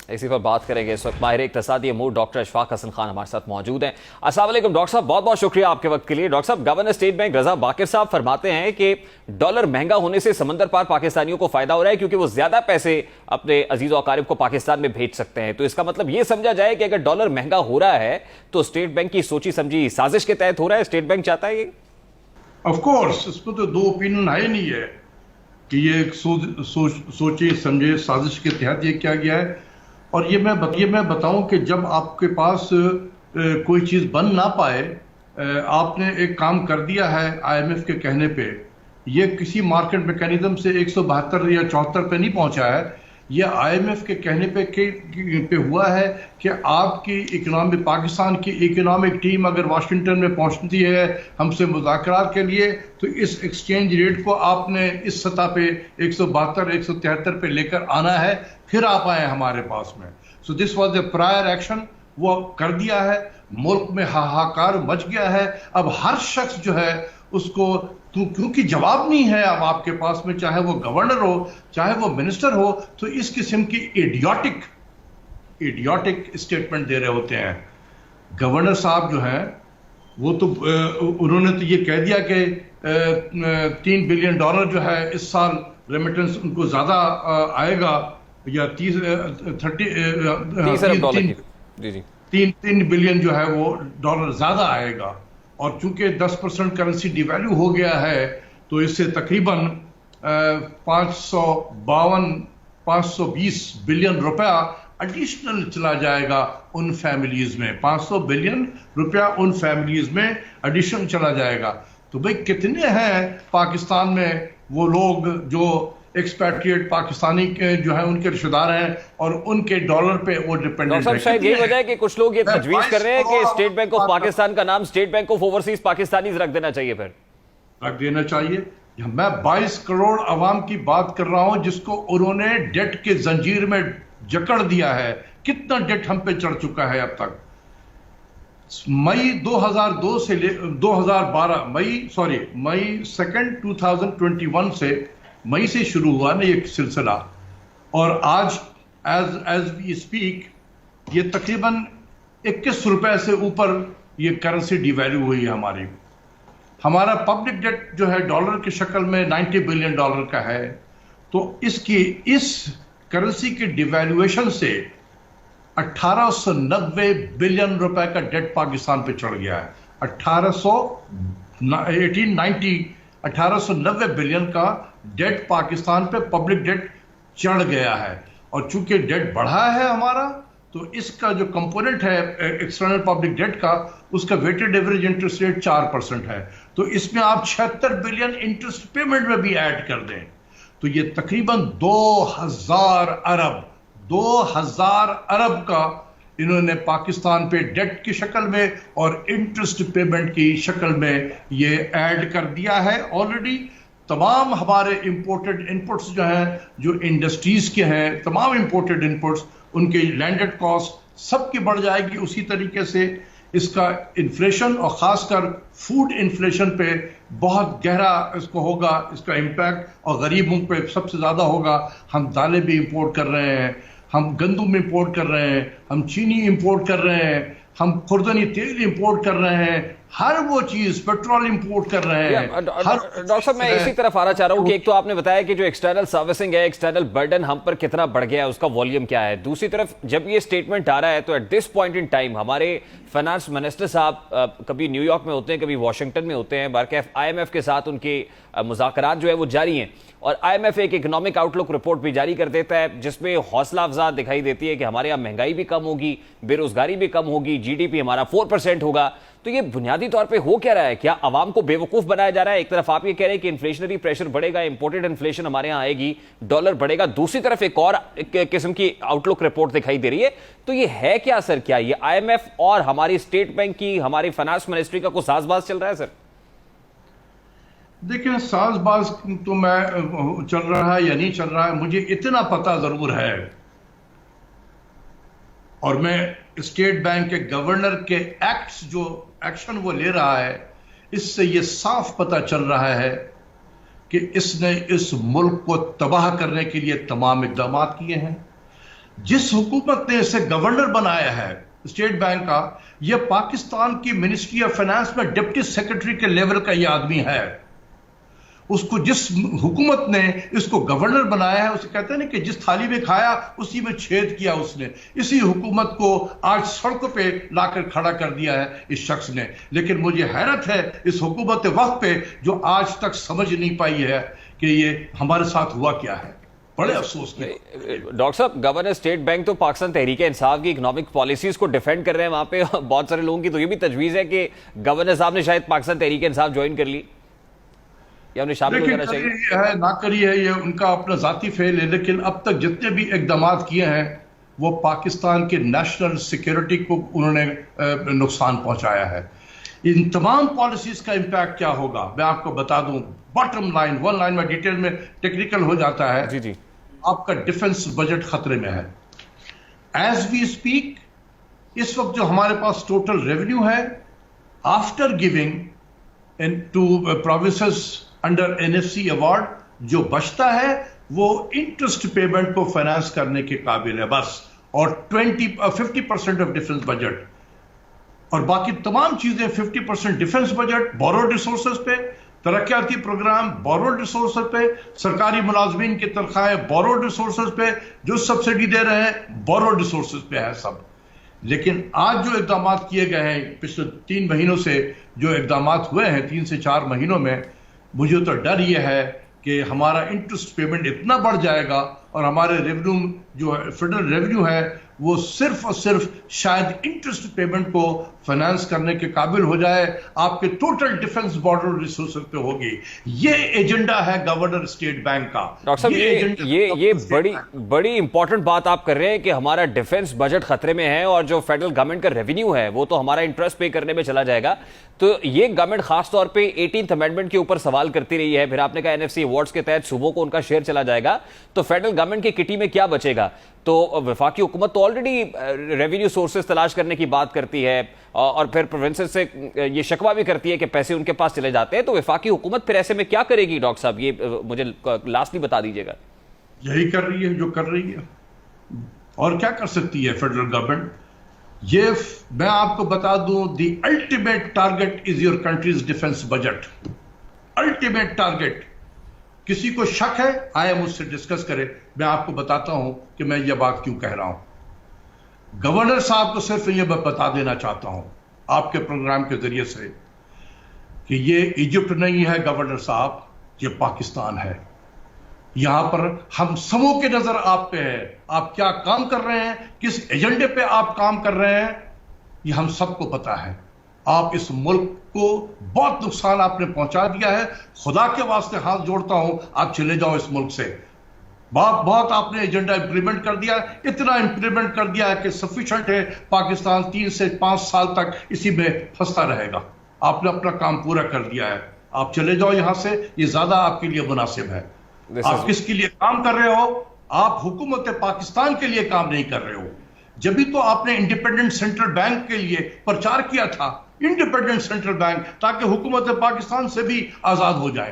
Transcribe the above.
इसी पर बात करेंगे। इस वक्त माहिर इक्तिसादी अमूर डॉक्टर अशफाक हसन खान हमारे साथ मौजूद हैं। अस्सलाम वालेकुम डॉक्टर साहब, बहुत बहुत शुक्रिया आपके वक्त के लिए। डॉक्टर साहब, गवर्नर स्टेट बैंक रजा बाकिर साहब फरमाते हैं कि डॉलर महंगा होने से समंदर पार पाकिस्तानियों को फायदा हो रहा है क्योंकि वो ज्यादा पैसे अपने अजीज और अकारिब को पाकिस्तान में भेज सकते हैं। तो इसका मतलब ये समझा जाए कि अगर डॉलर महंगा हो रहा है तो स्टेट बैंक की सोची समझी साजिश के तहत हो रहा है, स्टेट बैंक चाहता है ये? ऑफ कोर्स, इसमें तो दो ओपिनियन है नहीं है कि ये सोचे समझे साजिश के तहत ये किया गया है। और ये मैं बताऊं कि जब आपके पास कोई चीज बन ना पाए, आपने एक काम कर दिया है आईएमएफ के कहने पे, ये किसी मार्केट मैकेनिज्म से 172 या 74 पे नहीं पहुंचा है। ये आईएमएफ के कहने पे हुआ है कि आपकी इकोनॉमी, पाकिस्तान की इकोनॉमिक टीम अगर वाशिंगटन में पहुंचती है हमसे मुज़ाकरात के लिए, तो इस एक्सचेंज रेट को आपने इस सतह पे 172 173 पे लेकर आना है, फिर आप आए हमारे पास में। So this was a prior action, वो कर दिया है। मुल्क में हाहाकार मच गया है। अब हर शख्स जो है उसको, क्योंकि जवाब नहीं है अब आपके पास में, चाहे वो गवर्नर हो चाहे वो मिनिस्टर हो, तो इस किस्म की इडियोटिक स्टेटमेंट दे रहे होते हैं। गवर्नर साहब जो हैं वो तो उन्होंने तो ये कह दिया कि $3 बिलियन जो है इस साल रेमिटेंस उनको ज्यादा आएगा, या 30 अरब डॉलर, जी 3 बिलियन जो है वो डॉलर ज्यादा आएगा। और चूंकि 10% करेंसी डिवैल्यू हो गया है, तो इससे तकरीबन 520 बिलियन रुपया एडिशनल चला जाएगा उन फैमिलीज में। 500 बिलियन रुपया उन फैमिलीज में एडिशनल चला जाएगा। तो भाई कितने हैं पाकिस्तान में वो लोग जो एक्सपैट्रिएट पाकिस्तानी के जो है उनके रिश्तेदार हैं और उनके डॉलर पे वो डिपेंडेंट है। शायद यही वजह है कि कुछ लोग ये तजवीज कर रहे हैं कि स्टेट बैंक ऑफ पाकिस्तान का नाम state bank of overseas Pakistani रख देना चाहिए, फिर रख देना चाहिए। मैं 22 करोड़ अवाम की बात कर रहा हूं जिसको उन्होंने डेट के जंजीर में जकड़ दिया है। कितना डेट हम पे चढ़ चुका है अब तक। मई 2002 से 2012 मई 2 2021 से मई से शुरू हुआ ना ये सिलसिला, और आज एज वी स्पीक ये तकरीबन 21 रुपए से ऊपर ये करेंसी डिवैल्यू हुई है हमारी। हमारा पब्लिक डेट जो है डॉलर की शक्ल में $90 बिलियन का है। तो इस करेंसी की डिवैल्यूएशन से 1890 बिलियन रुपए का डेट पाकिस्तान पे चढ़ गया है। 1890 बिलियन का डेट पाकिस्तान पे पब्लिक डेट चढ़ गया है। और चूंकि डेट बढ़ा है हमारा, तो इसका जो कंपोनेंट है एक्सटर्नल पब्लिक डेट का, उसका वेटेड एवरेज इंटरेस्ट रेट 4% है। तो इसमें आप 76 बिलियन इंटरेस्ट पेमेंट में भी ऐड कर दें, तो ये तकरीबन 2000 अरब का इन्होंने पाकिस्तान पे डेट की शक्ल में और इंटरेस्ट पेमेंट की शक्ल में ये ऐड कर दिया है ऑलरेडी। तमाम हमारे इंपोर्टेड इनपुट्स जो हैं, जो इंडस्ट्रीज के हैं, तमाम इंपोर्टेड इनपुट्स, उनके लैंडेड कॉस्ट सबकी बढ़ जाएगी। उसी तरीके से इसका इन्फ्लेशन और खासकर फूड इन्फ्लेशन पे बहुत गहरा इसको होगा, इसका इम्पैक्ट, और गरीबों पे सबसे ज्यादा होगा। हम दालें भी इंपोर्ट कर रहे हैं, हम गंदम इंपोर्ट कर रहे हैं, हम चीनी इंपोर्ट कर रहे हैं, हम खुर्दनी तेल इंपोर्ट कर रहे हैं, हर वो चीज, पेट्रोल इंपोर्ट कर रहे हैं। डॉक्टर साहब, मैं इसी तरफ आना चाह रहा हूं कि एक तो आपने बताया कि जो एक्सटर्नल सर्विसिंग है, एक्सटर्नल बर्डन हम पर कितना बढ़ गया है, उसका वॉल्यूम क्या है। दूसरी तरफ जब ये स्टेटमेंट आ रहा है तो at this point in time हमारे फाइनेंस मिनिस्टर साहब कभी न्यूयॉर्क में होते हैं, कभी वॉशिंगटन में होते हैं, बारकैफ आईएमएफ के साथ उनके मुज़ाकरात जो है वो जारी हैं, और आईएमएफ एक इकोनॉमिक आउटलुक रिपोर्ट भी जारी कर देता है जिसमें हौसला अफजा दिखाई देती है कि हमारे यहाँ महंगाई भी कम होगी, बेरोजगारी भी कम होगी, जीडीपी हमारा 4% होगा। तो ये बुनियादी तौर पे हो क्या रहा है? क्या आवाम को बेवकूफ बनाया जा रहा है? एक तरफ आप ये कह रहे हैं कि इन्फ्लेशनरी प्रेशर बढ़ेगा, इंपोर्टेड इन्फ्लेशन हमारे यहाँ आएगी, डॉलर बढ़ेगा, दूसरी तरफ एक और किस्म की आउटलुक रिपोर्ट दिखाई दे रही है। तो ये है क्या सर? क्या ये आईएमएफ और हमारी स्टेट बैंक की, हमारी फाइनेंस मिनिस्ट्री का कोई साजबाज चल रहा है सर? देखिए, साजबाज तो मैं चल रहा है या नहीं चल रहा है, मुझे इतना पता जरूर है, और मैं स्टेट बैंक के गवर्नर के एक्ट्स, जो एक्शन वो ले रहा है, इससे ये साफ पता चल रहा है कि इसने इस मुल्क को तबाह करने के लिए तमाम इकदाम किए हैं। जिस हुकूमत ने इसे गवर्नर बनाया है स्टेट बैंक का, यह पाकिस्तान की मिनिस्ट्री ऑफ फाइनेंस में डिप्टी सेक्रेटरी के लेवल का यह आदमी है। उसको जिस हुकूमत ने इसको गवर्नर बनाया है, उसे कहते हैं ना कि जिस थाली में खाया उसी में छेद किया उसने। इसी हुकूमत को आज सड़कों पे लाकर खड़ा कर दिया है इस शख्स ने। लेकिन मुझे हैरत है इस हुकूमत वक्त पे जो आज तक समझ नहीं पाई है कि ये हमारे साथ हुआ क्या है। बड़े अफसोस के। डॉक्टर साहब, गवर्नर स्टेट बैंक तो पाकिस्तान तहरीक इंसाफ की इकोनॉमिक पॉलिसीज को डिफेंड कर रहे हैं। वहां पे बहुत सारे लोगों की तो ये भी तजवीज है कि गवर्नर साहब ने शायद पाकिस्तान तहरीक इंसाफ ज्वाइन कर ली या उन्हें शामिल हो जाना चाहिए। है ना करी है, ये उनका अपना जाती फेल है। लेकिन अब तक जितने भी इकदाम किए हैं वो पाकिस्तान के नेशनल सिक्योरिटी को उन्होंने नुकसान पहुंचाया है। इन तमाम पॉलिसीज का इंपैक्ट क्या होगा मैं आपको बता दूं। बॉटम लाइन, वन लाइन में डिटेल में टेक्निकल हो जाता है। जी जी। आपका डिफेंस बजट खतरे में है। एज वी स्पीक इस वक्त जो हमारे पास टोटल रेवेन्यू है after giving in to provinces under NFC award, जो बचता है वो इंटरेस्ट पेमेंट को फाइनेंस करने के काबिल है बस। और 50% ऑफ डिफेंस बजट और बाकी तमाम चीजें 50% डिफेंस बजट, बोरोड रिसोर्सेज पे, तरक्याती प्रोग्राम बोरोड रिसोर्सेज पे, सरकारी मुलाजमीन की तनख्वाहें बोरोड रिसोर्सेज पे, जो सब्सिडी दे रहे हैं बोरोड रिसोर्सेज पे है सब। लेकिन आज जो इकदाम किए गए हैं पिछले 3 महीनों से, जो इकदाम हुए हैं 3 से 4 महीनों में, मुझे तो डर यह है कि हमारा इंटरेस्ट पेमेंट इतना बढ़ जाएगा और हमारे रेवेन्यू जो फेडरल रेवेन्यू है वो सिर्फ और सिर्फ शायद इंटरेस्ट पेमेंट को फाइनेंस करने के काबिल हो जाए, आपके टोटल डिफेंस बॉर्डर रिसोर्सेज पे होगी। ये एजेंडा है गवर्नर स्टेट बैंक का। डॉक्टर साहब, ये बड़ी इंपॉर्टेंट बात आप कर रहे हैं कि हमारा डिफेंस बजट खतरे में है और जो फेडरल गवर्नमेंट का रेवेन्यू है वो तो हमारा इंटरेस्ट पे करने में चला जाएगा। तो ये गवर्नमेंट खासतौर पे 18th अमेंडमेंट के ऊपर सवाल करती रही है। फिर आपने कहा एनएफसी अवार्ड्स के तहत सूबों को उनका शेयर चला जाएगा, तो फेडरल गवर्नमेंट की किटी में क्या बचेगा? तो वफाकी हुकूमत तो ऑलरेडी रेवेन्यू सोर्सेज तलाश करने की बात करती है और फिर प्रोविंसेस से ये शकवा भी करती है कि पैसे उनके पास चले जाते हैं। तो वफाकी हुकूमत फिर ऐसे में क्या करेगी डॉक्टर साहब? ये मुझे लास्टली बता दीजिएगा। यही कर रही है जो कर रही है, और क्या कर सकती है फेडरल गवर्नमेंट? ये मैं आपको बता दूं, the ultimate target is your country's defence budget. Ultimate target. किसी को शक है आए मुझसे डिस्कस करे, मैं आपको बताता हूं कि मैं ये बात क्यों कह रहा हूं। गवर्नर साहब को सिर्फ ये मैं बता देना चाहता हूं आपके प्रोग्राम के जरिए से कि ये इजिप्ट नहीं है गवर्नर साहब, ये पाकिस्तान है। यहां पर हम सबों की नजर आप पे है। आप क्या काम कर रहे हैं, किस एजेंडे पे आप काम कर रहे हैं, ये हम सबको पता है। आप इस मुल्क को बहुत नुकसान आपने पहुंचा दिया है। खुदा के वास्ते हाथ जोड़ता हूं, आप चले जाओ इस मुल्क से। बहुत आपने एजेंडा इंप्लीमेंट कर दिया, इतना इंप्लीमेंट कर दिया है कि सफिशिएंट है। पाकिस्तान 3 से 5 साल तक इसी में फंसता रहेगा। आपने अपना काम पूरा कर दिया है, आप चले जाओ यहां से। ये ज्यादा आपके लिए मुनासिब है। आप किसके लिए काम कर रहे हो? आप हुकूमत पाकिस्तान के लिए काम नहीं कर रहे हो। जब भी तो आपने इंडिपेंडेंट सेंट्रल बैंक के लिए प्रचार किया था, इंडिपेंडेंट सेंट्रल बैंक, ताकि हुकूमत पाकिस्तान से भी आजाद हो जाए।